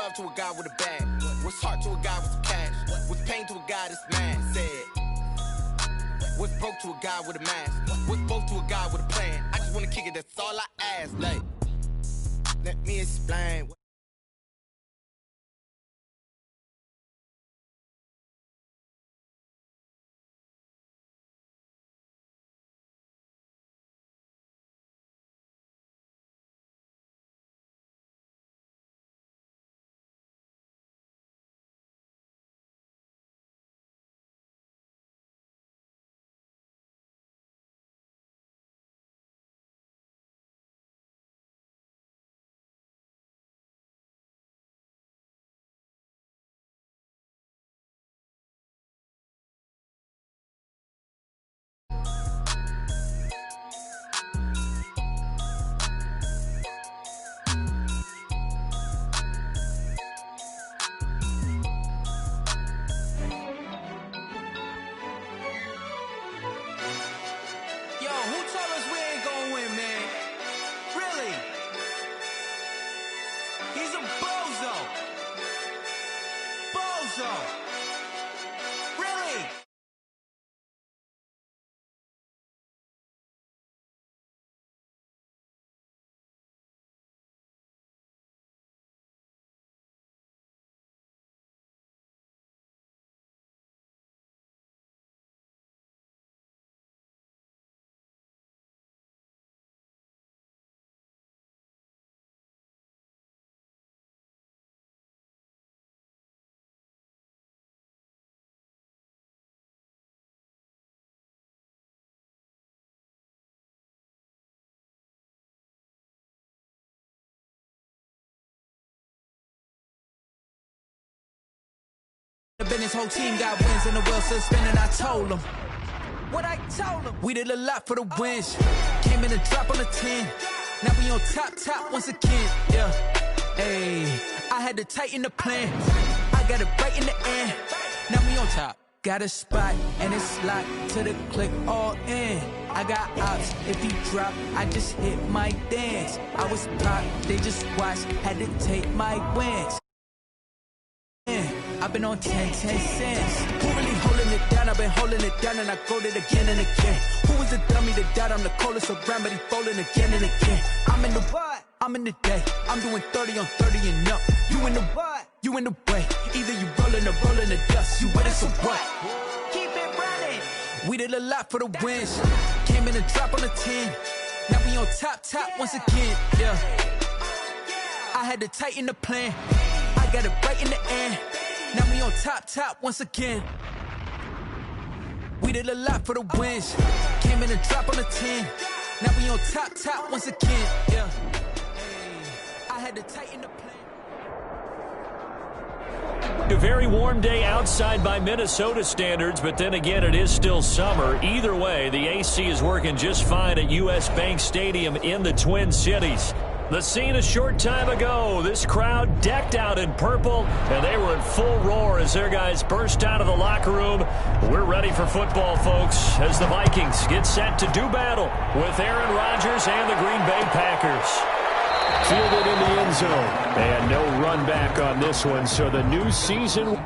love to a guy with a bag? What's heart to a guy with some cash? What's pain to a guy that's mad? Said, what's broke to a guy with a mask? What's both to a guy with a plan? I just wanna kick it, that's all I ask. Like, let me explain. Been his whole team got wins and the wheel still spinning. I told him what I told him. We did a lot for the wins. Came in a drop on the 10. Now we on top once again. Yeah, hey, I had to tighten the plan. I got it right in the end. Now we on top. Got a spot and it's locked to the click all in. I got ops, if he drop, I just hit my dance. I was pop, they just watched, had to take my wins. I've been on 10 cents. Who really holding it down? I've been holding it down and I go it again and again. Who was the dummy that doubt? I'm the coldest around, but he folding again and again. I'm in the what? I'm in the day. I'm doing 30 on 30 and up. You in the what? You in the way. Either you rolling or rolling the dust. You with us or what? Keep it running. We did a lot for the wins. Came in a drop on the 10. Now we on top once again. Yeah. I had to tighten the plan. I got it right in the end. Now we on top once again. We did a lot for the wins. Came in a drop on the 10. Now we on top once again. Yeah. I had to tighten the plan. A very warm day outside by Minnesota standards, but then again, it is still summer. Either way, the AC is working just fine at US Bank Stadium in the Twin Cities. The scene a short time ago, this crowd decked out in purple, and they were in full roar as their guys burst out of the locker room. We're ready for football, folks, as the Vikings get set to do battle with Aaron Rodgers and the Green Bay Packers. Fielded in the end zone, and no run back on this one, so the new season...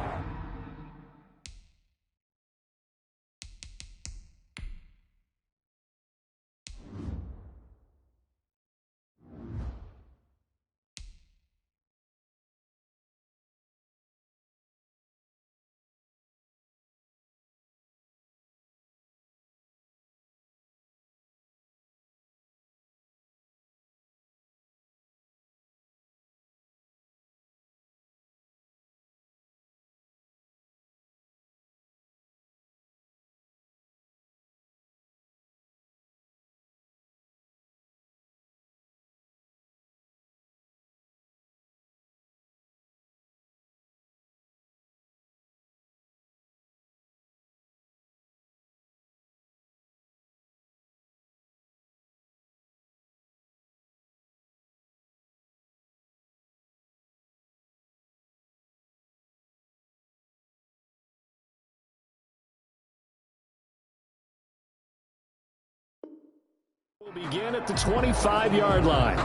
Will begin at the 25-yard line.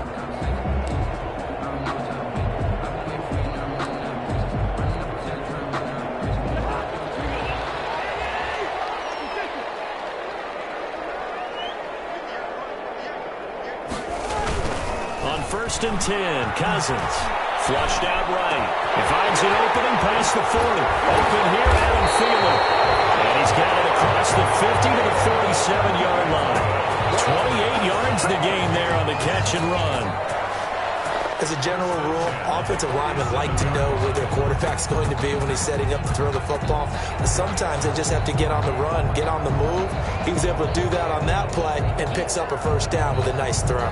first and 10. Cousins flushed out right. He finds an opening past the 40. Open here, Adam Thielen. And he's got it across the 50 to the 47-yard line. 28 yards the gain there on the catch and run. As a general rule, offensive linemen like to know where their quarterback's going to be when he's setting up to throw the football. But sometimes they just have to get on the run, get on the move. He was able to do that on that play and picks up a first down with a nice throw.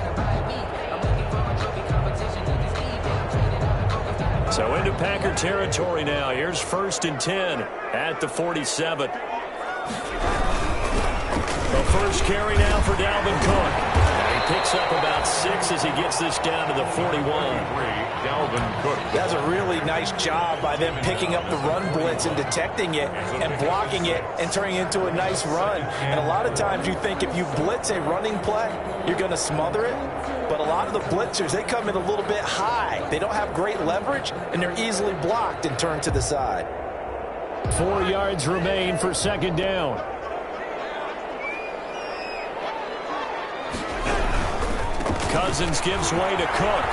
So into Packer territory now. Here's first and 10 at the 47. The first carry now for Dalvin Cook. He picks up about 6 as he gets this down to the 41. Dalvin Cook. That's a really nice job by them picking up the run blitz and detecting it and blocking it and turning it into a nice run. And a lot of times you think if you blitz a running play, you're going to smother it. But a lot of the blitzers, they come in a little bit high. They don't have great leverage, and they're easily blocked and turned to the side. 4 yards remain for second down. Cousins gives way to Cook.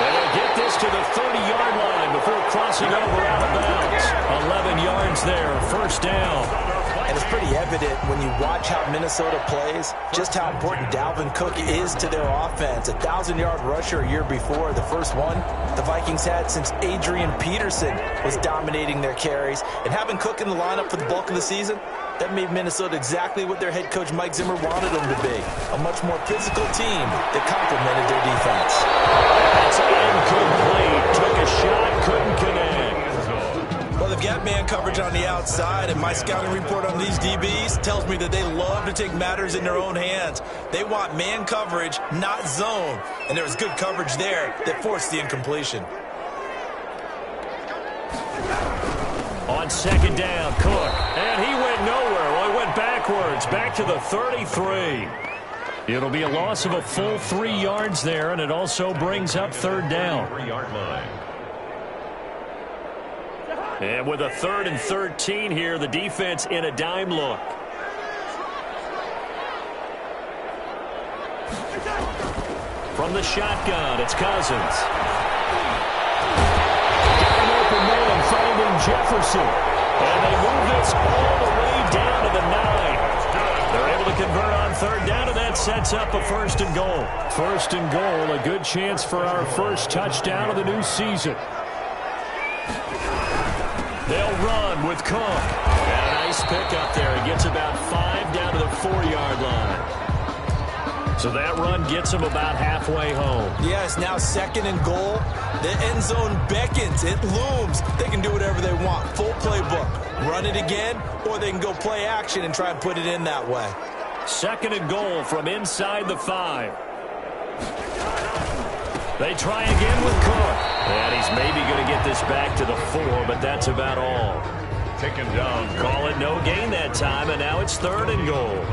And they'll get this to the 30-yard line before crossing over out of bounds. 11 yards there, first down. And it's pretty evident when you watch how Minnesota plays, just how important Dalvin Cook is to their offense. 1,000-yard rusher a year before, the first one the Vikings had since Adrian Peterson was dominating their carries. And having Cook in the lineup for the bulk of the season, that made Minnesota exactly what their head coach Mike Zimmer wanted them to be. A much more physical team that complemented their defense. That's incomplete. Took a shot, couldn't connect. Well, they've got man coverage on the outside, and my scouting report on these DBs tells me that they love to take matters in their own hands. They want man coverage, not zone. And there was good coverage there that forced the incompletion. On second down, Cook. And he went nowhere. Well, he went backwards, back to the 33. It'll be a loss of a full 3 yards there, and it also brings up third down. 3-yard line. And with a 3rd and 13 here, the defense in a dime look. From the shotgun, it's Cousins. Got an open man finding Jefferson. And they move this all the way down to the 9. They're able to convert on third down, and that sets up a first and goal. First and goal, a good chance for our first touchdown of the new season. They'll run with Cook. And a nice pickup there. He gets about 5 down to the 4-yard line. So that run gets him about halfway home. Yes, now second and goal. The end zone beckons. It looms. They can do whatever they want. Full playbook. Run it again, or they can go play action and try and put it in that way. Second and goal from inside the 5. They try again with Cook. And he's maybe going to get this back to the 4, but that's about all. Taken down. Call it no gain that time, and now it's third and goal.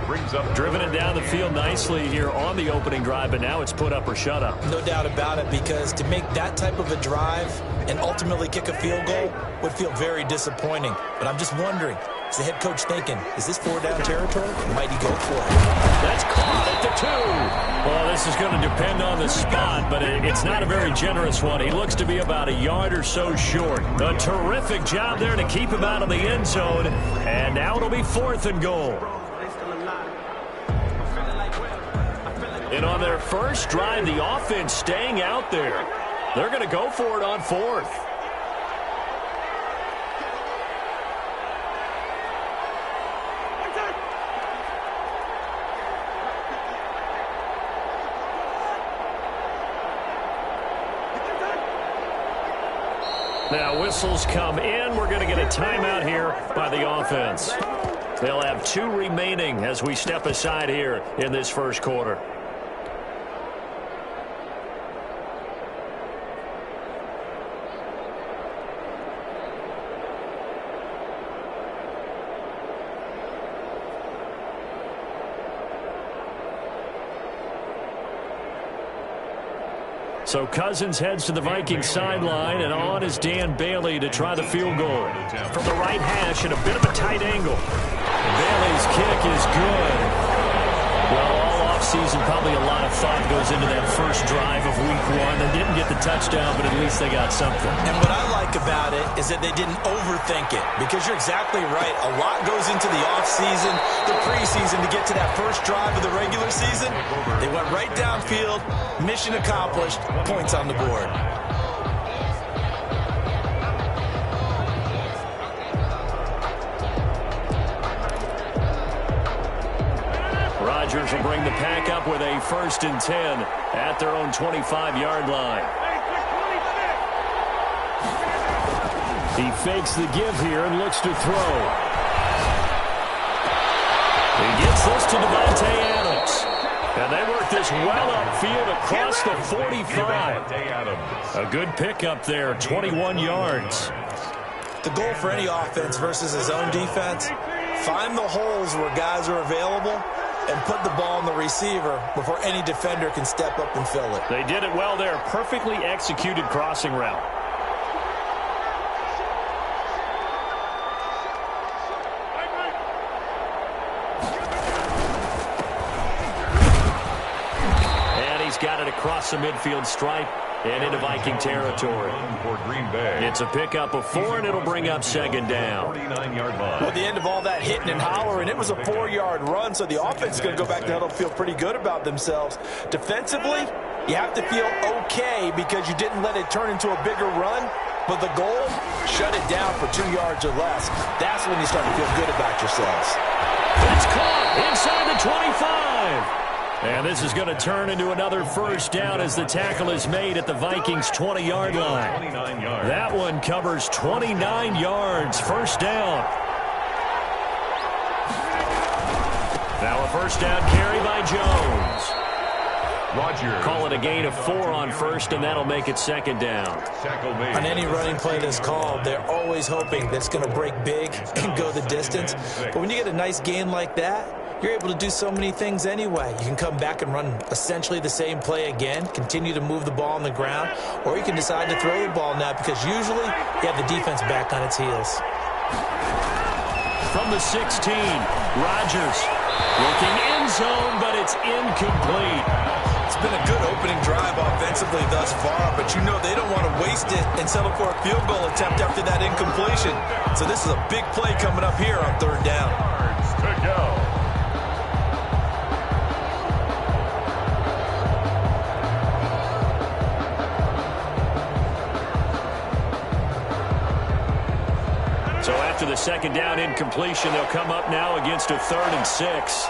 Brings up Driven it down the field nicely here on the opening drive, but now it's put up or shut up. No doubt about it, because to make that type of a drive and ultimately kick a field goal would feel very disappointing. But I'm just wondering, is the head coach thinking, is this 4-down territory? Might he go for it? That's caught at the 2. Well, this is going to depend on the spot, but it's not a very generous one. He looks to be about a yard or so short. A terrific job there to keep him out of the end zone. And now it'll be 4th and goal. And on their first drive, the offense staying out there. They're going to go for it on 4th. Now whistles come in. We're going to get a timeout here by the offense. They'll have 2 remaining as we step aside here in this first quarter. So Cousins heads to the Vikings sideline, and on is Dan Bailey to try the field goal. From the right hash at a bit of a tight angle. Bailey's kick is good. Well, all offseason, probably a lot of thought goes into that first drive of week 1. They didn't get the touchdown, but at least they got something. And what I like about it is that they didn't overthink it, because you're exactly right. A lot goes into the offseason, the preseason, to get to that first drive of the regular season. They went right downfield, mission accomplished, points on the board. Rodgers will bring the pack up with a 1st and 10 at their own 25-yard line. He fakes the give here and looks to throw. He gets this to Devontae Adams. And they work this well upfield across the 45. A good pickup there, 21 yards. The goal for any offense versus his own defense, find the holes where guys are available and put the ball on the receiver before any defender can step up and fill it. They did it well there. Perfectly executed crossing route. And he's got it across the midfield stripe and into Viking territory. For Green Bay. It's a pickup of 4, and it'll bring up 2nd down. 49-yard line. Well, at the end of all that hitting and hollering, it was a 4-yard run, so the offense is going to go back to huddle, feel pretty good about themselves. Defensively, you have to feel okay because you didn't let it turn into a bigger run, but the goal, shut it down for 2 yards or less. That's when you start to feel good about yourselves. It's caught inside the 25. And this is going to turn into another 1st down as the tackle is made at the Vikings' 20-yard line. 29 yards. That one covers 29 yards. 1st down. Now a 1st down carry by Jones. Rodgers. Call it a gain of 4 on 1st, and that'll make it 2nd down. Tackle made. On any running play that's called, they're always hoping that it's going to break big and go the distance. But when you get a nice gain like that, you're able to do so many things anyway. You can come back and run essentially the same play again, continue to move the ball on the ground, or you can decide to throw the ball now because usually you have the defense back on its heels. From the 16, Rodgers looking end zone, but it's incomplete. It's been a good opening drive offensively thus far, but you know they don't want to waste it and settle for a field goal attempt after that incompletion. So this is a big play coming up here on 3rd down. Yards to go. So after the 2nd down incompletion, they'll come up now against a 3rd and 6.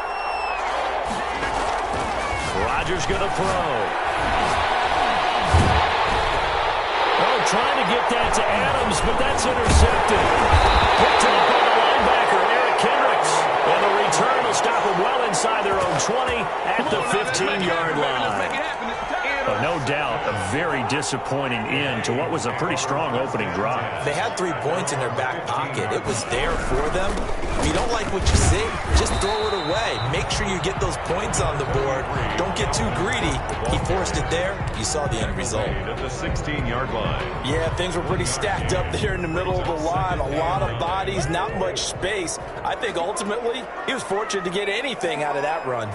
Rodgers going to throw. Oh, trying to get that to Adams, but that's intercepted. Picked up by the linebacker, Eric Kendricks. And the return will stop them well inside their own 20 at the 15-yard line. Oh, no doubt, a very disappointing end to what was a pretty strong opening drive. They had 3 points in their back pocket. It was there for them. If you don't like what you see, just throw it away. Make sure you get those points on the board. Don't get too greedy. He forced it there. You saw the end result. At the 16-yard line. Yeah, things were pretty stacked up there in the middle of the line. A lot of bodies, not much space. I think ultimately he was fortunate to get anything out of that run.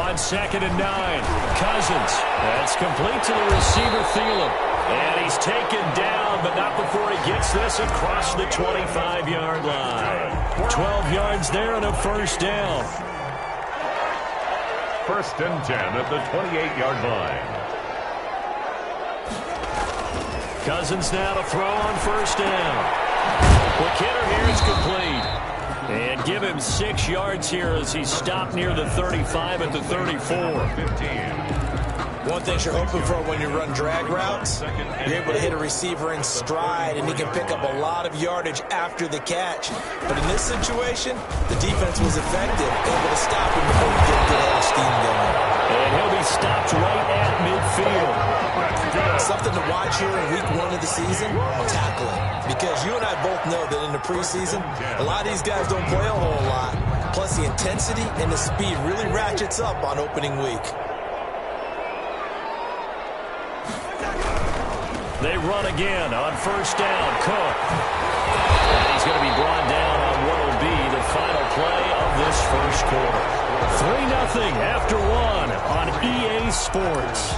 On 2nd and 9, Cousins. That's complete to the receiver, Thielen. And he's taken down, but not before he gets this across the 25-yard line. 12 yards there and a 1st down. 1st and 10 at the 28-yard line. Cousins now to throw on 1st down. McKinnon here is complete. And give him 6 yards here as he stopped near the 35 at the 34. 15. One thing you're hoping for when you run drag routes, you're able to hit a receiver in stride, and he can pick up a lot of yardage after the catch. But in this situation, the defense was effective, able to stop him before he get a good head of steam going. And he'll be stopped right at midfield. Something to watch here in week 1 of the season, tackling. Because you and I both know that in the preseason, a lot of these guys don't play a whole lot. Plus the intensity and the speed really ratchets up on opening week. They run again on 1st down. Cook. And he's going to be brought down on what will be the final play of this 1st quarter. after one on EA Sports.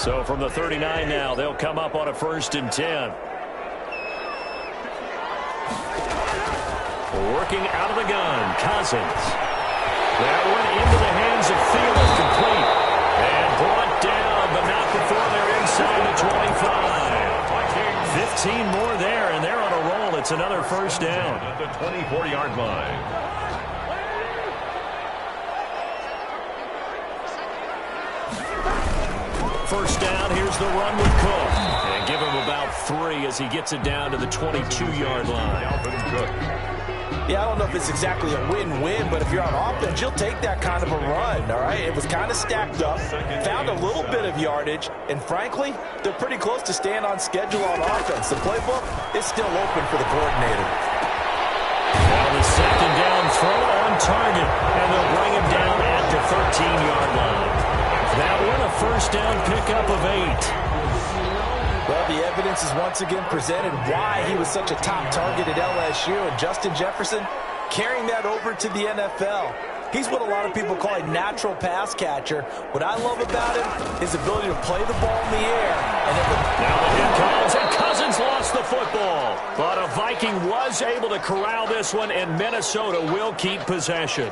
So from the 39 now, they'll come up on a 1st and 10. Working out of the gun, Cousins. That one into the hands of Thielen, complete. And brought down, but not before they're inside the 25. 15 more there, and they're on a roll. It's another 1st down. At the 24-yard line. First down, here's the run with Cook. And give him about 3 as he gets it down to the 22-yard line. Yeah, I don't know if it's exactly a win-win, but if you're on offense, you'll take that kind of a run, all right? It was kind of stacked up, found a little bit of yardage, and frankly, they're pretty close to staying on schedule on offense. The playbook is still open for the coordinator. Now the 2nd down throw on target, and they'll bring him down at the 13-yard line. That one a 1st down pickup of 8. Well, the evidence is once again presented why he was such a top target at LSU, and Justin Jefferson carrying that over to the NFL. He's what a lot of people call a natural pass catcher. What I love about him is his ability to play the ball in the air. And now the hit comes, and Cousins lost the football. But a Viking was able to corral this one, and Minnesota will keep possession.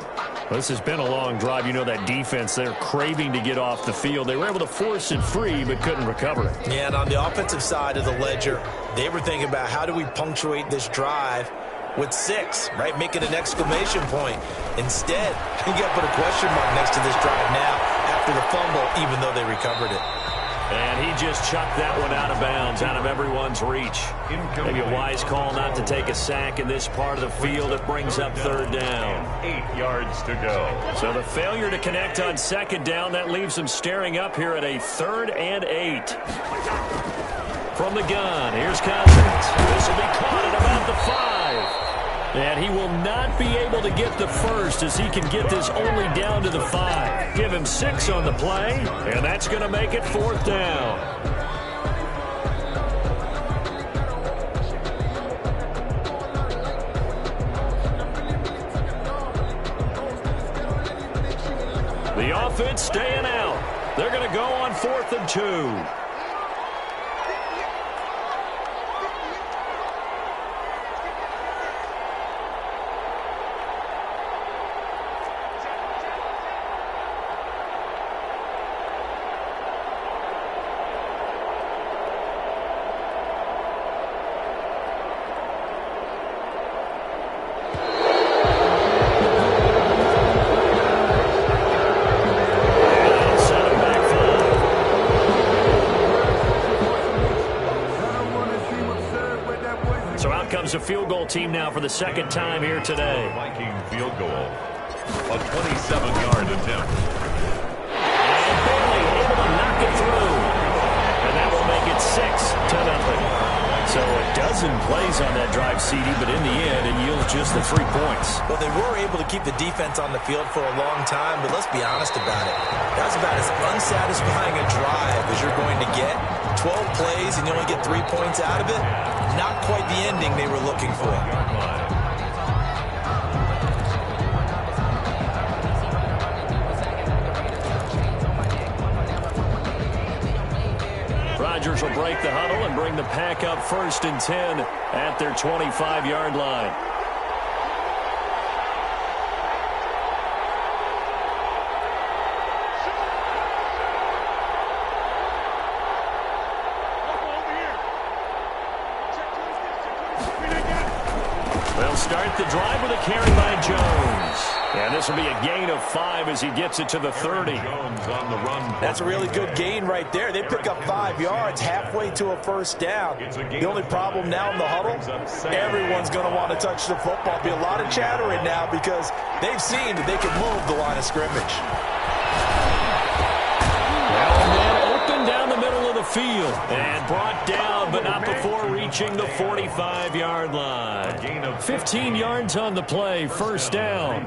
This has been a long drive. You know that defense, they're craving to get off the field. They were able to force it free, but couldn't recover it. Yeah, and on the offensive side of the ledger, they were thinking about how do we punctuate this drive with 6, right? Make it an exclamation point. Instead, you got to put a question mark next to this drive now after the fumble, even though they recovered it. And he just chucked that one out of bounds, out of everyone's reach. Maybe a wise call not to take a sack in this part of the field. It brings up 3rd down. 8 yards to go. So the failure to connect on 2nd down, that leaves them staring up here at a 3rd and 8. From the gun, here's Cousins. This will be caught at about the 5. And he will not be able to get the 1st as he can get this only down to the 5. Give him 6 on the play, and that's going to make it 4th down. The offense staying out. They're going to go on 4th and 2. A field goal team now for the 2nd time here today. Viking field goal. A 27-yard attempt. And Bailey able to knock it through. And that will make it 6-0. So a dozen plays on that drive, CD, but in the end, it yields just the 3 points. Well, they were able to keep the defense on the field for a long time, but let's be honest about it. That was about as unsatisfying a drive as you're going to get. 12 plays and you only get 3 points out of it. Not quite the ending they were looking for. Rodgers will break the huddle and bring the pack up 1st and 10 at their 25-yard line. They'll start the drive with a carry by Jones. And this will be a gain of 5 as he gets it to the 30. Jones on the run. That's a really good gain right there. They pick up 5 yards halfway to a 1st down. The only problem now in the huddle, everyone's going to want to touch the football. Be a lot of chattering now because they've seen that they can move the line of scrimmage. Well, man, open down the middle of the field and brought down, but not before reaching the 45-yard line. 15 yards on the play, 1st down.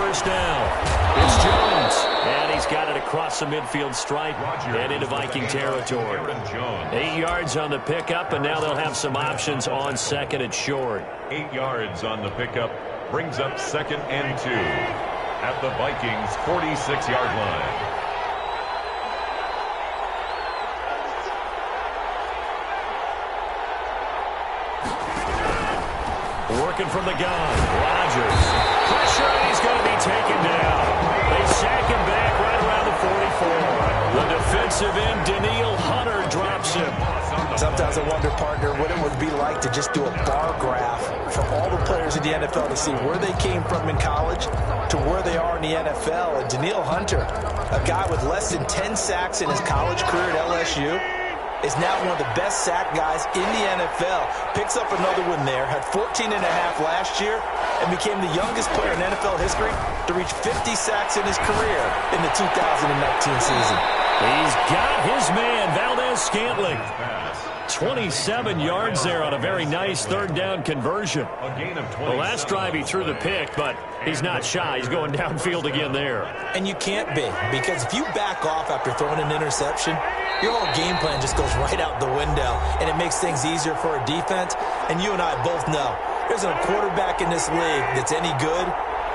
first down. It's Jones. And he's got it across the midfield stripe and into Viking territory. 8 yards on the pickup, and now they'll have some options on second and short. 8 yards on the pickup brings up 2nd and 2 at the Vikings' 46-yard line. Working from the gun, Rodgers. Pressure, and he's going to be taken down. They sack him back right around the 44. The defensive end, Danielle Hunter, drops him. Sometimes I wonder, partner, what it would be like to just do a bar graph for all the players in the NFL to see where they came from in college to where they are in the NFL. And Danielle Hunter, a guy with less than 10 sacks in his college career at LSU, is now one of the best sack guys in the NFL. Picks up another one there, had 14 and a half last year, and became the youngest player in NFL history to reach 50 sacks in his career in the 2019 season. He's got his man, Valdez-Scantling. 27 yards there on a very nice third down conversion. The last drive he threw the pick, but he's not shy. He's going downfield again there. And you can't be, because if you back off after throwing an interception, your whole game plan just goes right out the window, and it makes things easier for a defense. And you and I both know there's a quarterback in this league that's any good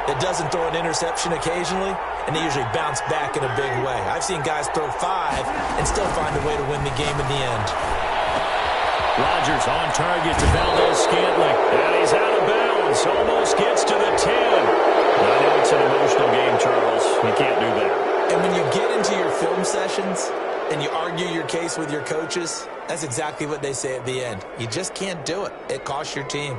that doesn't throw an interception occasionally, and they usually bounce back in a big way. I've seen guys throw 5 and still find a way to win the game in the end. Rodgers on target to Valdez-Scantling, and he's out of bounds. Almost gets to the 10. I know it's an emotional game, Charles. You can't do that. And when you get into your film sessions and you argue your case with your coaches, that's exactly what they say at the end. You just can't do it. It costs your team.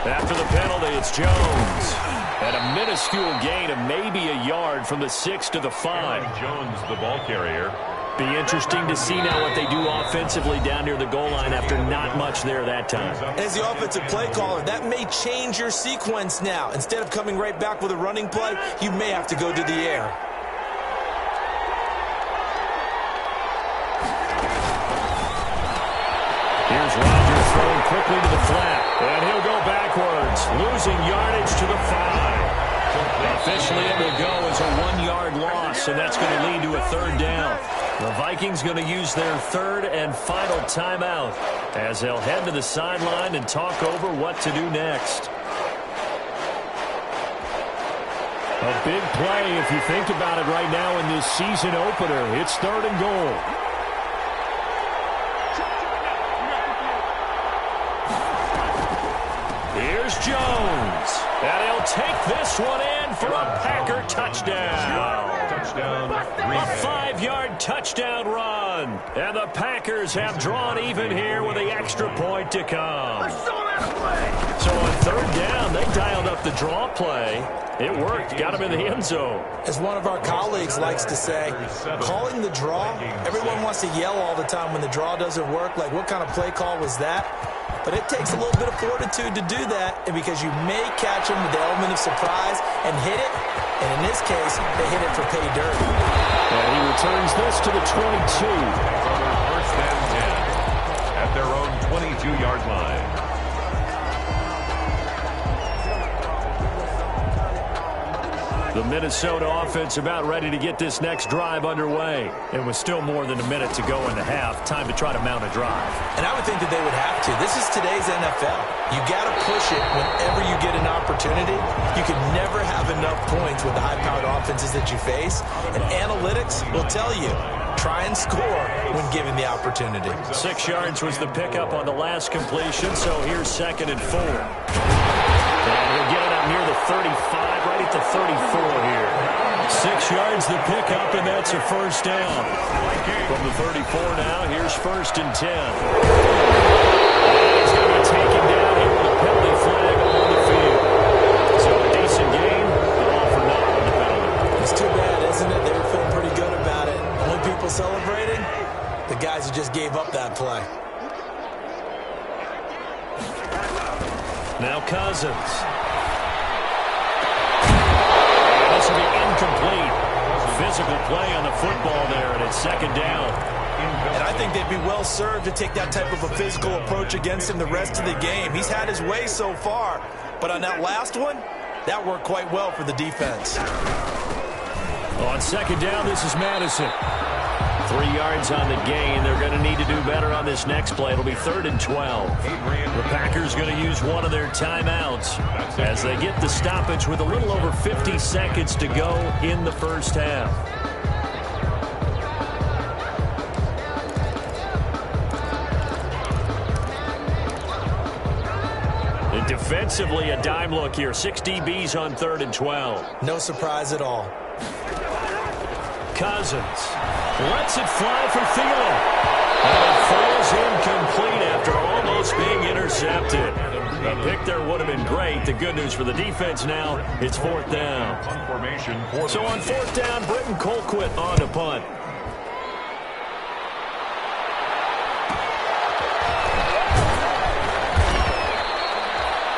After the penalty, it's Jones. And a minuscule gain of maybe a yard from the 6 to the 5. Jones, the ball carrier. Be interesting to see now what they do offensively down near the goal line after not much there that time. As the offensive play caller, that may change your sequence now. Instead of coming right back with a running play, you may have to go to the air. Here's Rodgers throwing quickly to the flat, and he'll go backwards, losing yardage to the 5. Officially, it will go as a 1-yard loss, and that's going to lead to a third down. The Vikings going to use their third and final timeout as they'll head to the sideline and talk over what to do next. A big play if you think about it right now in this season opener. It's 3rd and goal. Here's Jones, and he'll take this one in for a Packer touchdown. A 5-yard touchdown run, and the Packers have drawn even here with the extra point to come. So on 3rd down, they dialed up the draw play. It worked, got him in the end zone. As one of our colleagues likes to say, calling the draw, everyone wants to yell all the time when the draw doesn't work, like what kind of play call was that? But it takes a little bit of fortitude to do that, and because you may catch them with the element of surprise and hit it, and in this case, they hit it for pay dirt. And he returns this to the 22. First and 10 at their own 22-yard line. The Minnesota offense about ready to get this next drive underway. It was still more than a minute to go in the half. Time to try to mount a drive. And I would think that they would have to. This is today's NFL. You got to push it whenever you get an opportunity. You can never have enough points with the high-powered offenses that you face. And analytics will tell you, try and score when given the opportunity. 6 yards was the pickup on the last completion, so here's 2nd and 4. And we'll get it up near the 35, right at the 34 here. 6 yards the pickup, and that's a first down. From the 34 now, here's 1st and 10. And he's going to be taken down here with a penalty flag on the field. So a decent game, but all for naught on the penalty. It's too bad, isn't it? They were feeling pretty good about it. Only people celebrating, the guys who just gave up that play. Now Cousins. This will be incomplete. physical play on the football there, and it's second down. And I think they'd be well served to take that type of a physical approach against him the rest of the game. He's had his way so far, but on that last one, that worked quite well for the defense. On second down, this is Madison. 3 yards on the gain. They're going to need to do better on this next play. It'll be 3rd and 12. The Packers going to use one of their timeouts as they get the stoppage with a little over 50 seconds to go in the first half. And defensively, a dime look here. 6 DBs on 3rd and 12. No surprise at all. Cousins lets it fly for Thielen. And it falls incomplete after almost being intercepted. The pick there would have been great. The good news for the defense now, it's 4th down. So on 4th down, Britton Colquitt on to punt.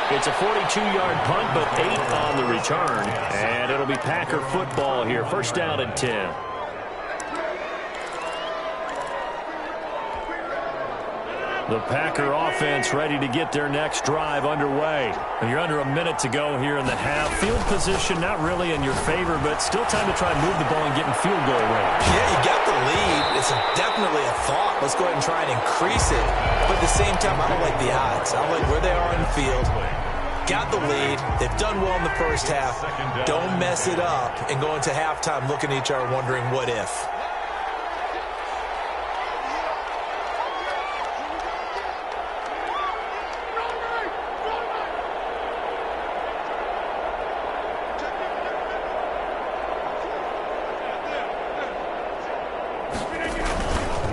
It's a 42-yard punt, but 8 on the return. And it'll be Packer football here. 1st down and 10. The Packer offense ready to get their next drive underway. And you're under a minute to go here in the half. Field position not really in your favor, but still time to try and move the ball and get in field goal range. Yeah, you got the lead. It's definitely a thought. Let's go ahead and try and increase it. But at the same time, I don't like the odds. I don't like where they are in the field. Got the lead. They've done well in the first half. Don't mess it up and go into halftime looking at each other wondering what if.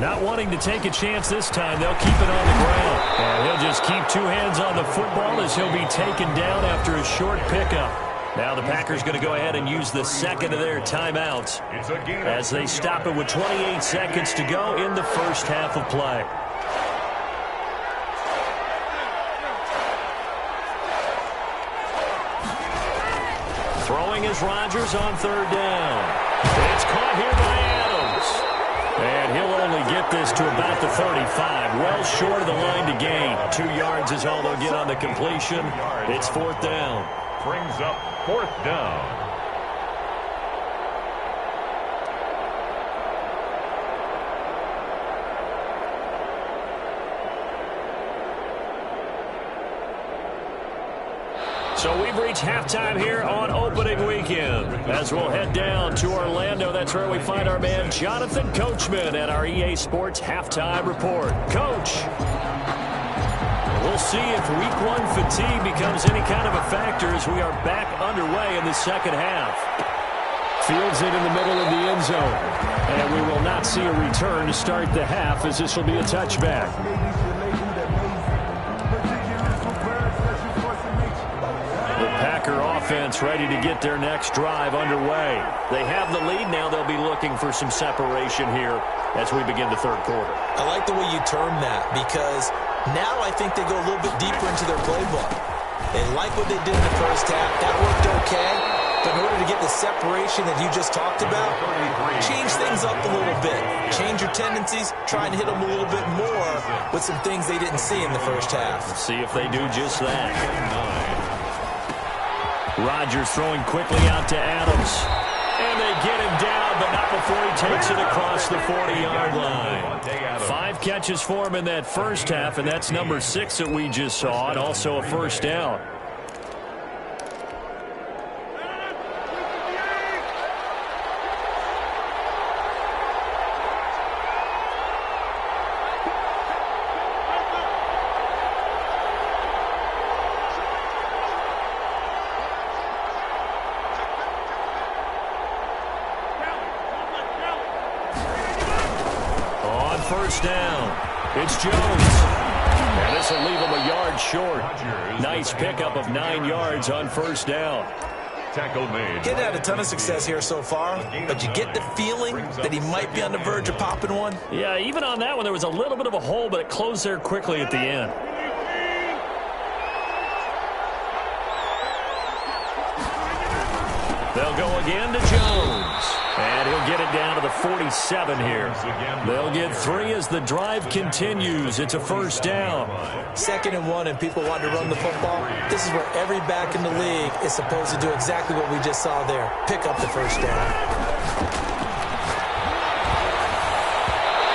Not wanting to take a chance this time, they'll keep it on the ground. And he'll just keep 2 hands on the football as he'll be taken down after a short pickup. Now the Packers going to go ahead and use the second of their timeouts as they stop it with 28 seconds to go in the first half of play. Throwing is Rodgers on 3rd down. It's caught here by Adams. And he'll only get this to about the 35. Well short of the line to gain. 2 yards is all they'll get on the completion. It's 4th down. Brings up 4th down. So we've reached halftime here on opening weekend. As we'll head down to Orlando, that's where we find our man Jonathan Coachman at our EA Sports Halftime Report. Coach, we'll see if Week 1 fatigue becomes any kind of a factor as we are back underway in the second half. Fields it in the middle of the end zone. And we will not see a return to start the half as this will be a touchback. Packer offense ready to get their next drive underway. They have the lead now. They'll be looking for some separation here as we begin the 3rd quarter. I like the way you term that because now I think they go a little bit deeper into their playbook. They like what they did in the first half. That worked okay. But in order to get the separation that you just talked about, change things up a little bit. Change your tendencies. Try and hit them a little bit more with some things they didn't see in the first half. Let's see if they do just that. Rodgers throwing quickly out to Adams. And they get him down, but not before he takes it across the 40-yard line. 5 catches for him in that first half, and that's number 6 that we just saw, and also a first down. First down. It's Jones. And this will leave him a yard short. Nice pickup of 9 yards on first down. Tackle made. Getting had a ton of success here so far, but you get the feeling that he might be on the verge of popping one. Yeah, even on that one, there was a little bit of a hole, but it closed there quickly at the end. They'll go again to Jones. And he'll get it down to the 47 here. They'll get 3 as the drive continues. It's a first down. 2nd and 1, and people want to run the football. This is where every back in the league is supposed to do exactly what we just saw there. Pick up the first down.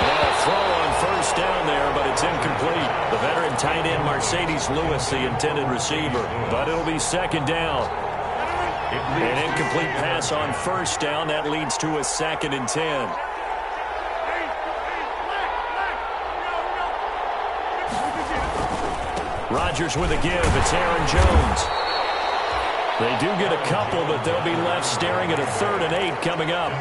Well, throw on first down there, but it's incomplete. The veteran tight end Mercedes Lewis, the intended receiver. But it'll be 2nd down. An incomplete pass on first down. That leads to a 2nd and 10. Rodgers with a give. It's Aaron Jones. They do get a couple, but they'll be left staring at a 3rd and 8 coming up.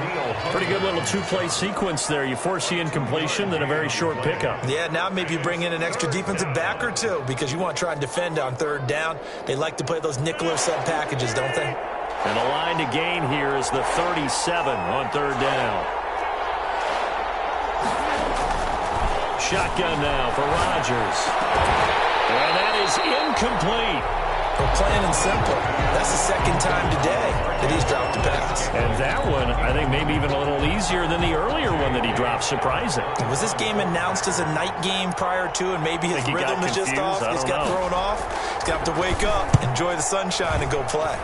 Pretty good little 2-play sequence there. You force the incompletion, then a very short pickup. Yeah, now maybe you bring in an extra defensive back or two because you want to try and defend on 3rd down. They like to play those nickel or sub packages, don't they? And the line to gain here is the 37 on 3rd down. Shotgun now for Rodgers. And that is incomplete. Well, plain and simple. That's the 2nd time today that he's dropped a pass. And that one, I think, maybe even a little easier than the earlier one that he dropped. Surprising. Was this game announced as a night game prior to, and maybe his rhythm is just off? He's got thrown off. He's got to wake up, enjoy the sunshine, and go play.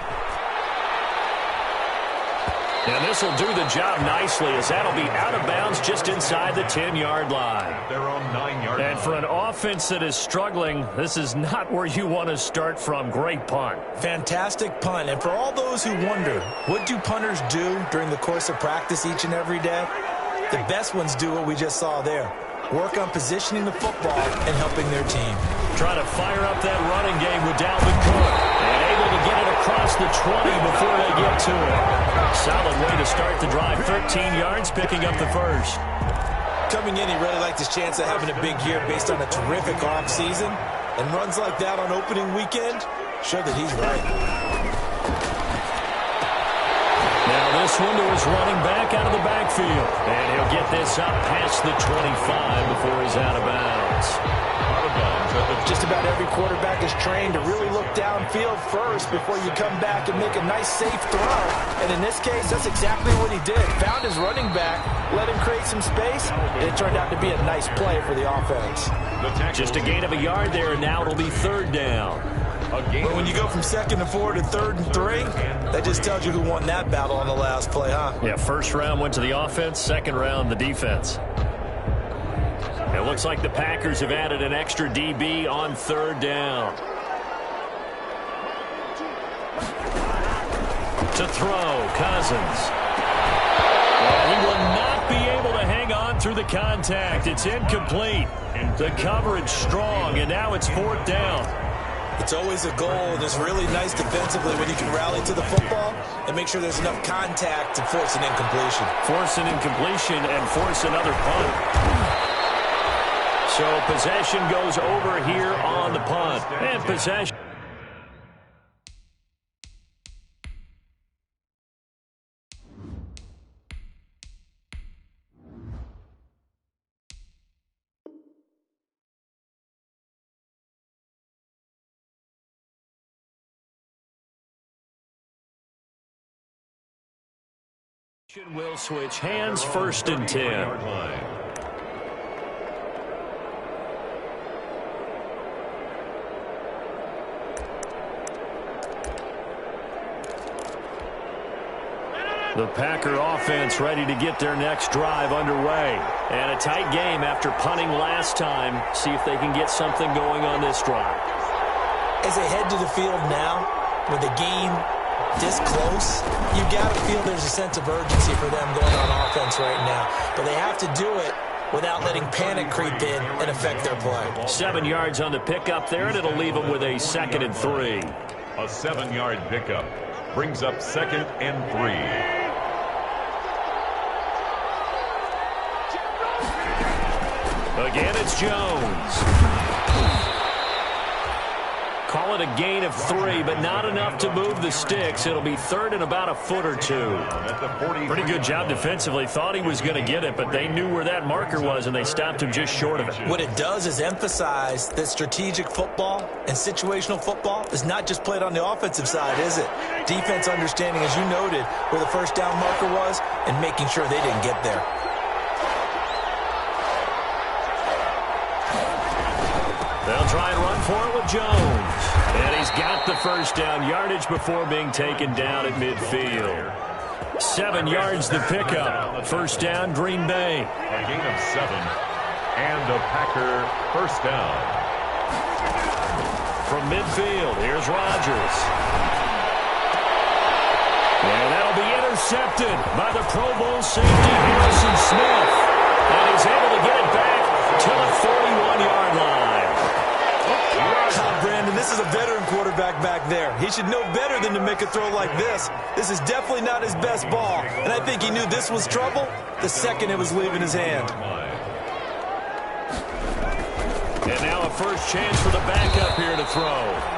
And this will do the job nicely as that'll be out of bounds just inside the 10-yard line. They're on 9-yard line. And for an offense that is struggling, this is not where you want to start from. Great punt. Fantastic punt. And for all those who wonder, what do punters do during the course of practice each and every day? The best ones do what we just saw there. Work on positioning the football and helping their team. Trying to fire up that running game with Dalvin Cook. And able to get it across the 20 before they get to it. Solid way to start the drive. 13 yards, picking up the first. Coming in, he really liked his chance of having a big year based on a terrific offseason. And runs like that on opening weekend show that he's right. Now this one to his running back out of the backfield. And he'll get this up past the 25 before he's out of bounds. Just about every quarterback is trained to really look downfield first before you come back and make a nice, safe throw. And in this case, that's exactly what he did. Found his running back, let him create some space, and it turned out to be a nice play for the offense. Just a gain of a yard there, and now it'll be 3rd down. But when you go from 2nd and 4 to 3rd and 3, that just tells you who won that battle on the last play, huh? Yeah, first round went to the offense, 2nd round the defense. It looks like the Packers have added an extra DB on 3rd down. To throw, Cousins. Well, he will not be able to hang on through the contact. It's incomplete. The coverage strong, and now it's 4th down. It's always a goal, and it's really nice defensively when you can rally to the football and make sure there's enough contact to force an incompletion. Force an incompletion and force another punt. So possession goes over here on the punt. And possession. Will switch hands, 1st and 10. The Packer offense ready to get their next drive underway. And a tight game after punting last time. See if they can get something going on this drive. As they head to the field now, with the game this close, you got to feel there's a sense of urgency for them going on offense right now. But they have to do it without letting panic creep in and affect their play. 7 yards on the pickup there, and it'll leave them with a 2nd and 3. A 7-yard pickup brings up 2nd and 3. Again, it's Jones. Call it a gain of 3, but not enough to move the sticks. It'll be third and about a foot or two. Pretty good job defensively. Thought he was going to get it, but they knew where that marker was, and they stopped him just short of it. What it does is emphasize that strategic football and situational football is not just played on the offensive side, is it? Defense understanding, as you noted, where the first down marker was and making sure they didn't get there. They'll try and run for it with Jones. And he's got the first down yardage before being taken down at midfield. 7 yards the pickup. First down, Green Bay. A gain of 7 and a Packer first down. From midfield, here's Rodgers. And that'll be intercepted by the Pro Bowl safety Harrison Smith. And he's able to get it back to the 41-yard line. Brandon, this is a veteran quarterback back there. He should know better than to make a throw like this. This is definitely not his best ball. And I think he knew this was trouble the second it was leaving his hand. And now a first chance for the backup here to throw.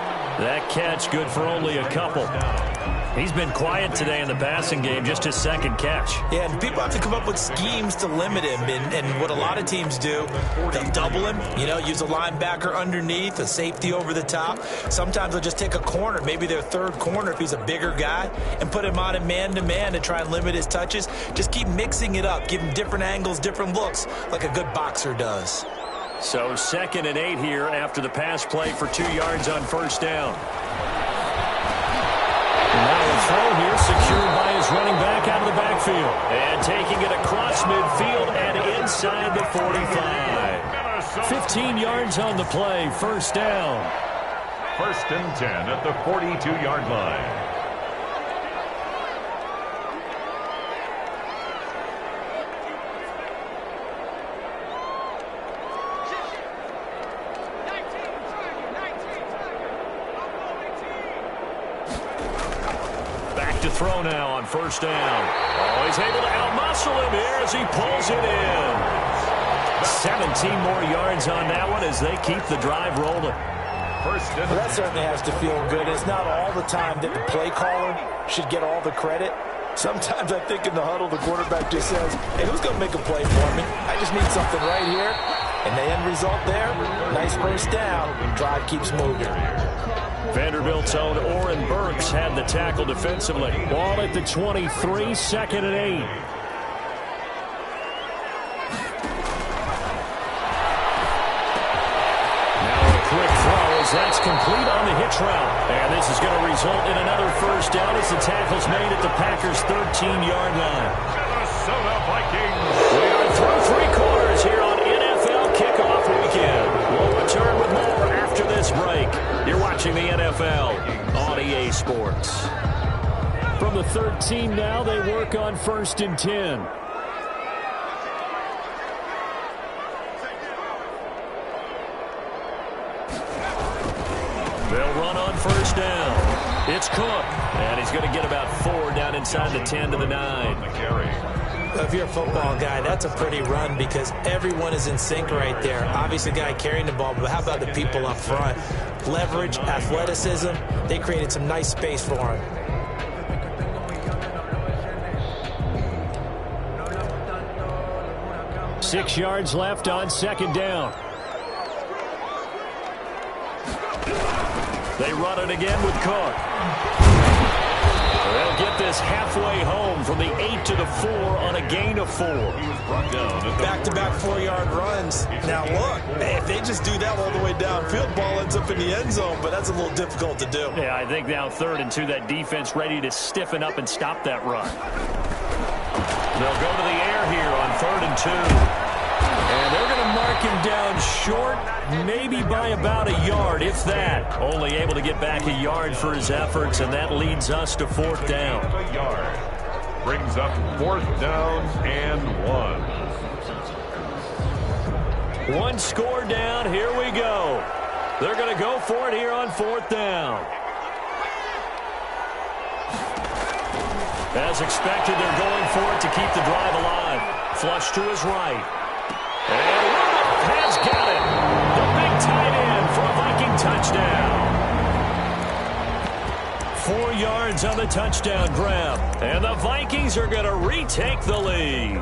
That catch good for only a couple. He's been quiet today in the passing game, just his second catch. Yeah, and people have to come up with schemes to limit him. And what a lot of teams do, they'll double him, use a linebacker underneath, a safety over the top. Sometimes they'll just take a corner, maybe their third corner if he's a bigger guy, and put him on a man-to-man to try and limit his touches. Just keep mixing it up, give him different angles, different looks, like a good boxer does. So 2nd and 8 here after the pass play for 2 yards on first down. Now a throw here secured by his running back out of the backfield. And taking it across midfield and inside the 45. 15 yards on the play, first down. 1st and 10 at the 42-yard line. Throw now on first down. Oh, he's able to outmuscle him here as he pulls it in. 17 more yards on that one as they keep the drive rolling. Well, that certainly has to feel good. It's not all the time that the play caller should get all the credit. Sometimes I think in the huddle the quarterback just says, hey, who's going to make a play for me? I just need something right here. And the end result there, nice first down. Drive keeps moving. Vanderbilt's own Oren Burks had the tackle defensively. Ball at the 23, 2nd and 8. Now a quick throw as that's complete on the hitch route. And this is going to result in another first down as the tackle's made at the Packers' 13-yard line. Minnesota Vikings. We are through 3 quarters here on NFL Kickoff Weekend. We'll return with more after this break. You're watching the NFL on EA Sports. From the 13 now, they work on 1st and 10. They'll run on first down. It's Cook, and he's going to get about 4 down inside the 10 to the 9. If you're a football guy, that's a pretty run because everyone is in sync right there. Obviously, the guy carrying the ball, but how about the people up front? Leverage, athleticism, they created some nice space for him. Six yards left on second down. They run it again with Cook. They'll get this halfway home from the 8 to the 4 on a gain of 4. Back-to-back 4-yard runs. Now look, if they just do that all the way downfield, ball ends up in the end zone, but that's a little difficult to do. Yeah, I think now 3rd and 2, that defense ready to stiffen up and stop that run. They'll go to the air here on 3rd and 2. And they're going to mark him down short, maybe by about a yard, if that. Only able to get back a yard for his efforts, and that leads us to 4th down. A yard. Brings up 4th down and 1. One score down. Here we go. They're going to go for it here on 4th down. As expected, they're going for it to keep the drive alive. Flush to his right. And Rudolph has got it. The big tight end for a Viking touchdown. 4 yards on the touchdown grab. And the Vikings are going to retake the lead.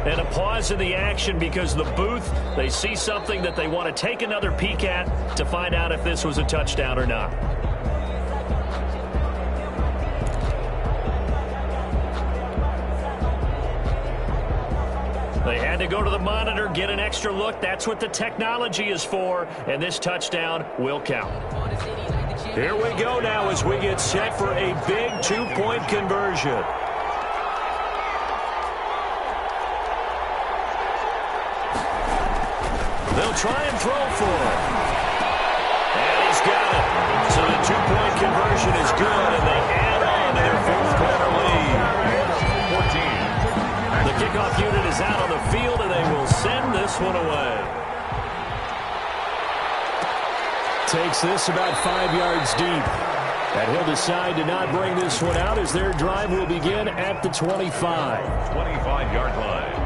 And a pause in the action because the booth, they see something that they want to take another peek at to find out if this was a touchdown or not. They had to go to the monitor, get an extra look. That's what the technology is for, and this touchdown will count. Here we go now as we get set for a big 2-point conversion. They'll try and throw for it. And he's got it. So the 2-point conversion is good, and they add on to their fourth-quarter lead. 14. The kickoff unit is out on the field, and they will send this one away. Takes this about 5 yards deep. And he'll decide to not bring this one out as their drive will begin at the 25. 25-yard line.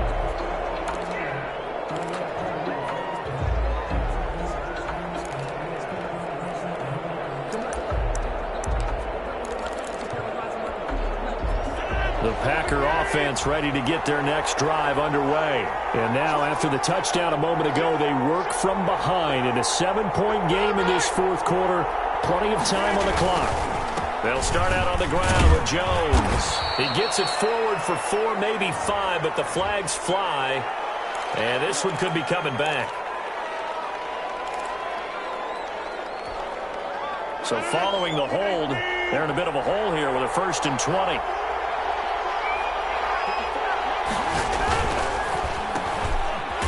The Packer offense ready to get their next drive underway. And now, after the touchdown a moment ago, they work from behind in a 7-point game in this fourth quarter. Plenty of time on the clock. They'll start out on the ground with Jones. He gets it forward for 4, maybe 5, but the flags fly. And this one could be coming back. So following the hold, they're in a bit of a hole here with a 1st and 20.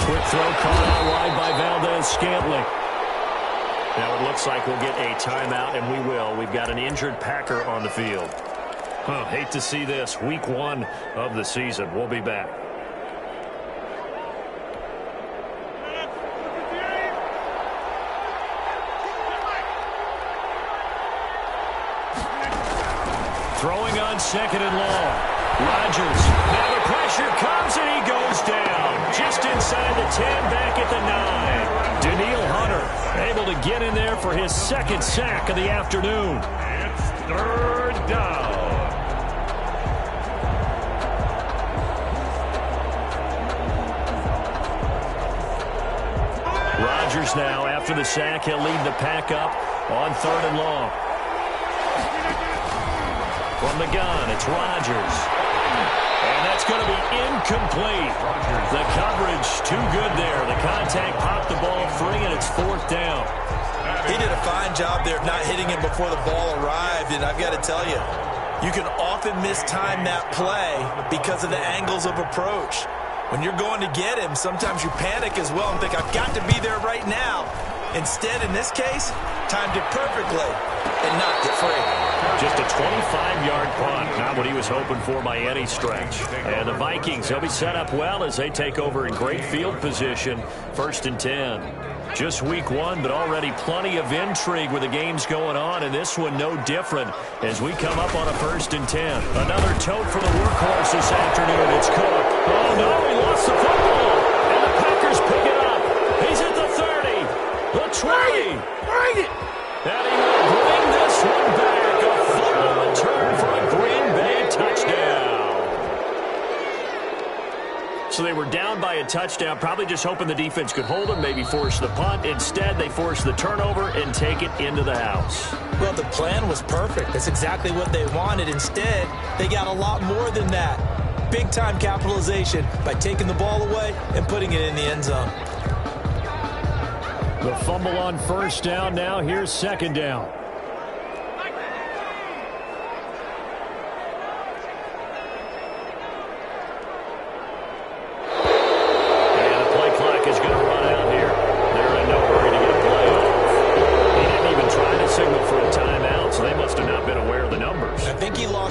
Quick throw caught out wide by Valdez-Scantling. Now it looks like we'll get a timeout, and we will. We've got an injured Packer on the field. Hate to see this. Week 1 of the season. We'll be back. Throwing on 2nd and long. Rodgers. Now the pressure comes, and he goes down. Just inside the 10, back at the 9. Daniil Hunter able to get in there for his 2nd sack of the afternoon. It's 3rd down. Rodgers now, after the sack, he'll lead the pack up on 3rd and long. From the gun, it's Rodgers. And that's going to be incomplete. The coverage too good there. The contact popped the ball free, and it's 4th down. He did a fine job there of not hitting him before the ball arrived, and I've got to tell you, you can often mistime that play because of the angles of approach. When you're going to get him, sometimes you panic as well and think, I've got to be there right now. Instead, in this case, timed it perfectly and knocked it free. Just a 25-yard punt, not what he was hoping for by any stretch. And the Vikings, they'll be set up well as they take over in great field position, 1st and 10. Just week 1, but already plenty of intrigue with the games going on, and this one no different as we come up on a 1st and 10. Another tote for the workhorse this afternoon. It's Cook. Oh, no, he lost the football. And the Packers pick it up. He's at the 30, the 20. Bring it! And he will bring this one back. A fumble return for a Green Bay touchdown. So they were down by a touchdown, probably just hoping the defense could hold them, maybe force the punt. Instead, they force the turnover and take it into the house. Well, the plan was perfect. That's exactly what they wanted. Instead, they got a lot more than that. Big-time capitalization by taking the ball away and putting it in the end zone. The fumble on 1st down. Now here's 2nd down.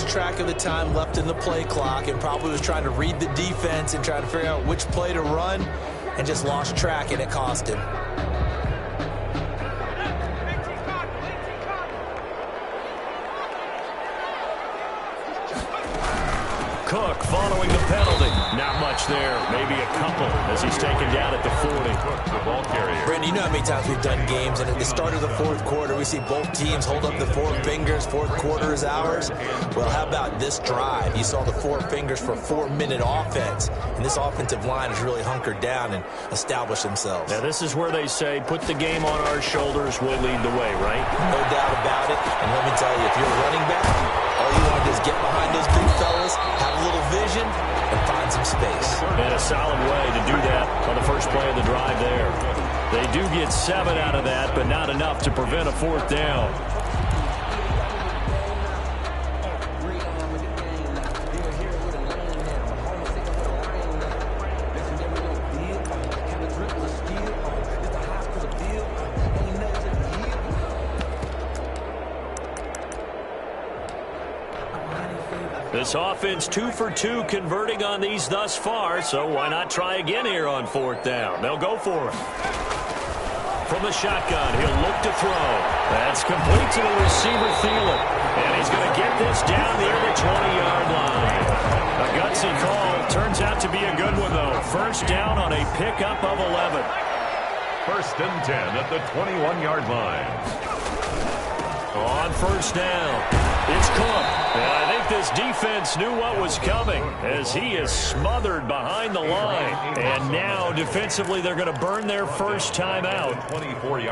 Track of the time left in the play clock and probably was trying to read the defense and trying to figure out which play to run and just lost track, and it cost him. Cook following the penalty. Not much there. Maybe a couple as he's taken down at the 40. The ball carrier. Brandon, you know how many times we've done games, and at the start of the fourth quarter, we see both teams hold up the four fingers. Fourth quarter is ours. Well, how about this drive? You saw the four fingers for a 4-minute offense, and this offensive line has really hunkered down and established themselves. Now, this is where they say, put the game on our shoulders, we'll lead the way, right? No doubt about it. And let me tell you, if you're a running back, all you want to do is get behind those big fellas, have a little vision, and find some space. And a solid way to do that on the first play of the drive there. They do get 7 out of that, but not enough to prevent a fourth down. This offense 2 for 2 converting on these thus far, so why not try again here on fourth down? They'll go for it. From the shotgun, he'll look to throw. That's complete to the receiver, Thielen. And he's going to get this down near the 20-yard line. A gutsy call. Turns out to be a good one, though. First down on a pickup of 11. First and 10 at the 21-yard line. On first down, it's Cook. And I think this defense knew what was coming as he is smothered behind the line. And now, defensively, they're going to burn their first time out.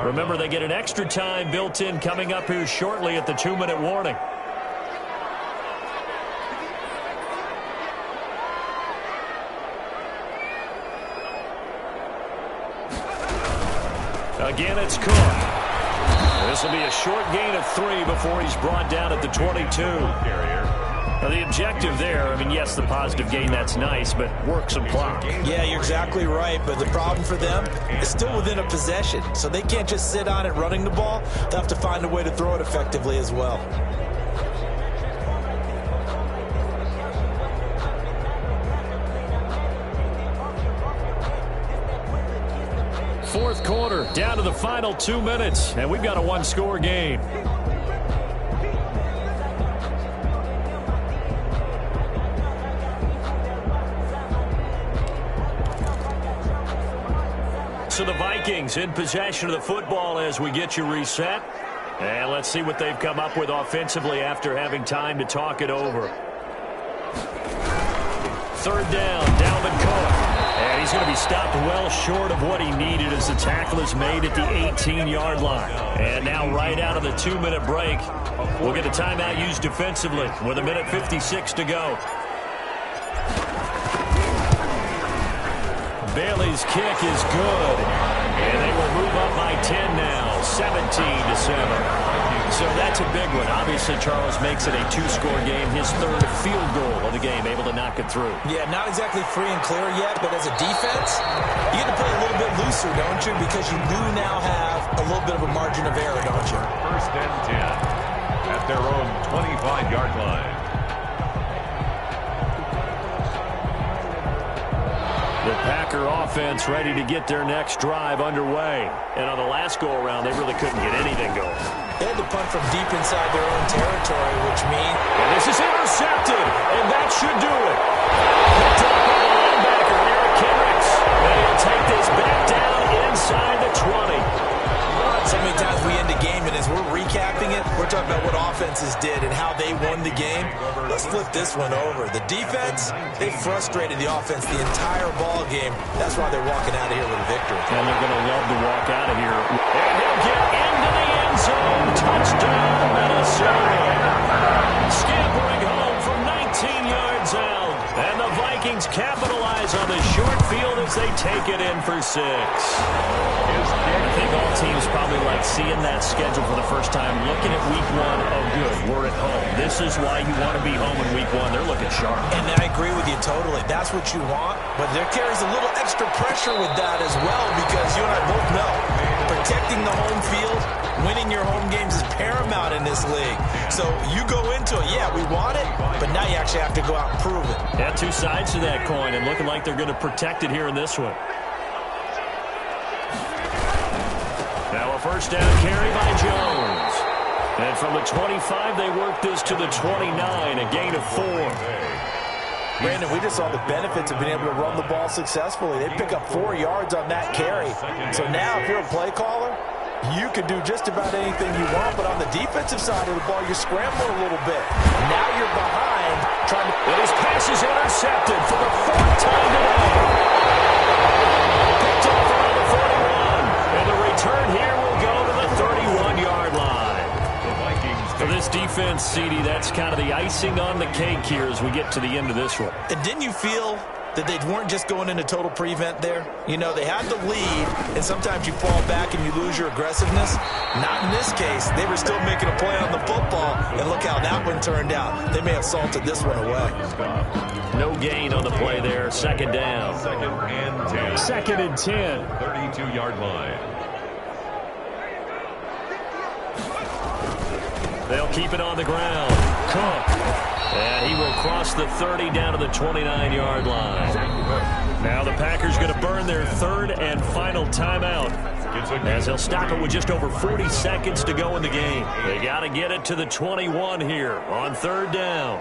Remember, they get an extra time built in coming up here shortly at the 2-minute warning. Again, it's Cook. This will be a short gain of 3 before he's brought down at the 22. Now, the objective there, I mean, yes, the positive gain, that's nice, but work some clock. Yeah, you're exactly right, but the problem for them is still within a possession, so they can't just sit on it running the ball. They'll have to find a way to throw it effectively as well. Fourth quarter, down to the final 2 minutes, and we've got a one-score game. So the Vikings in possession of the football as we get you reset. And let's see what they've come up with offensively after having time to talk it over. Third down, Dalvin Cook. And he's going to be stopped well short of what he needed as the tackle is made at the 18-yard line. And now right out of the 2-minute break, we'll get a timeout used defensively with 1:56 to go. Bailey's kick is good. And they will move up by 10 now, 17-7. So that's a big one. Obviously, Charles makes it a 2-score game. His third field goal of the game, able to knock it through. Yeah, not exactly free and clear yet, but as a defense, you get to play a little bit looser, don't you? Because you do now have a little bit of a margin of error, don't you? First and 10 at their own 25-yard line. The Packer offense ready to get their next drive underway. And on the last go-around, they really couldn't get anything going. They had to punt from deep inside their own territory, which means... And this is intercepted, and that should do it. Picked up by the linebacker, Eric Kendricks. And he'll take this back down inside the 20. So many times we end a game, and as we're recapping it, we're talking about what offenses did and how they won the game. Let's flip this one over. The defense, they frustrated the offense the entire ball game. That's why they're walking out of here with a victory. And they're going to love to walk out of here. And he'll get into the end zone. Touchdown, Minnesota. Scampering home from 19 yards out. And the Vikings capitalize on the short field as they take it in for 6. I think all teams probably like seeing that schedule for the first time, looking at week 1, oh good, we're at home. This is why you want to be home in week 1. They're looking sharp. And I agree with you totally. That's what you want, but there carries a little extra pressure with that as well because you and I both know protecting the home field, winning your home games is paramount in this league. So you go into it, yeah, we want it, but now you actually have to go out and prove it. Yeah, 2 sides to that coin and looking like they're going to protect it here in this one. Now a first down carry by Jones. And from the 25, they work this to the 29, a gain of 4. Brandon, we just saw the benefits of being able to run the ball successfully. They pick up 4 yards on that carry. So now if you're a play caller, you can do just about anything you want, but on the defensive side of the ball, you're scrambling a little bit. Now you're behind, trying to... And his pass is intercepted for the 4th time today. Picked off around the 41. And the return here will go to the 31-yard line. The Vikings. For this defense, CD, that's kind of the icing on the cake here as we get to the end of this one. And didn't you feel that they weren't just going into total prevent there? You know, they had the lead, and sometimes you fall back and you lose your aggressiveness. Not in this case. They were still making a play on the football, and look how that one turned out. They may have salted this one away. No gain on the play there. 2nd down. 2nd and 10. 2nd and 10. 32-yard line. They'll keep it on the ground. Cook. And he will cross the 30 down to the 29-yard line. Now the Packers going to burn their 3rd and final timeout, as they'll stop it with just over 40 seconds to go in the game. They got to get it to the 21 here on 3rd down.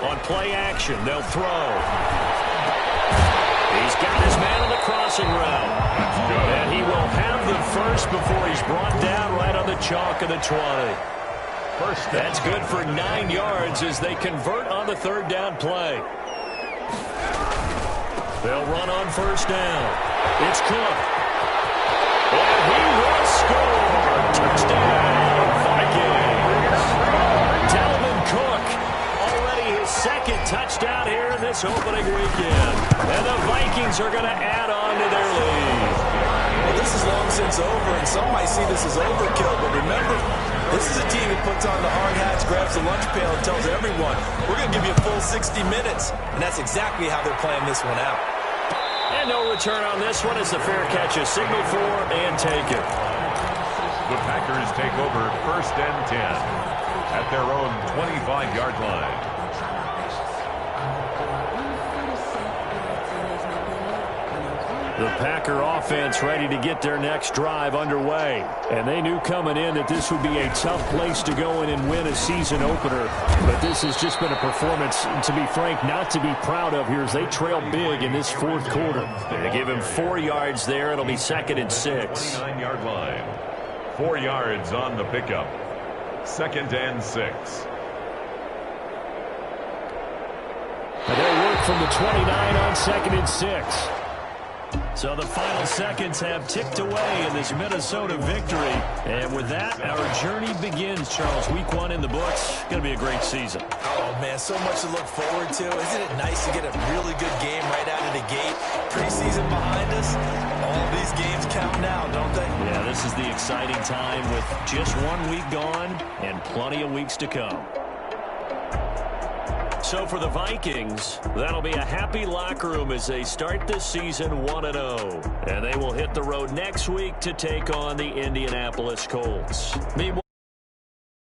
On play action, they'll throw. He's got his man on the crossing route. And he will have the first before he's brought down right on the chalk of the 20. That's good for 9 yards as they convert on the 3rd down play. They'll run on 1st down. It's Cook. And he will score. Touchdown, Vikings. Dalvin Cook, already his 2nd touchdown here in this opening weekend. And the Vikings are going to add on to their lead. Well, this is long since over, and some might see this as overkill, but remember, this is a team that puts on the hard hats, grabs the lunch pail, and tells everyone, we're going to give you a full 60 minutes. And that's exactly how they're playing this one out. And no return on this one as the fair catch is signaled for and taken. The Packers take over 1st and 10 at their own 25-yard line. The Packer offense ready to get their next drive underway. And they knew coming in that this would be a tough place to go in and win a season opener. But this has just been a performance, to be frank, not to be proud of here as they trail big in this 4th quarter. They give him 4 yards there. It'll be 2nd and 6. 29-yard line. 4 yards on the pickup. 2nd and 6. And they'll work from the 29 on 2nd and 6. So the final seconds have ticked away in this Minnesota victory. And with that, our journey begins, Charles. Week 1 in the books. Going to be a great season. Oh, man, so much to look forward to. Isn't it nice to get a really good game right out of the gate? Preseason behind us. All these games count now, don't they? Yeah, this is the exciting time with just 1 week gone and plenty of weeks to come. So for the Vikings, that'll be a happy locker room as they start this season 1-0. And they will hit the road next week to take on the Indianapolis Colts. Meanwhile,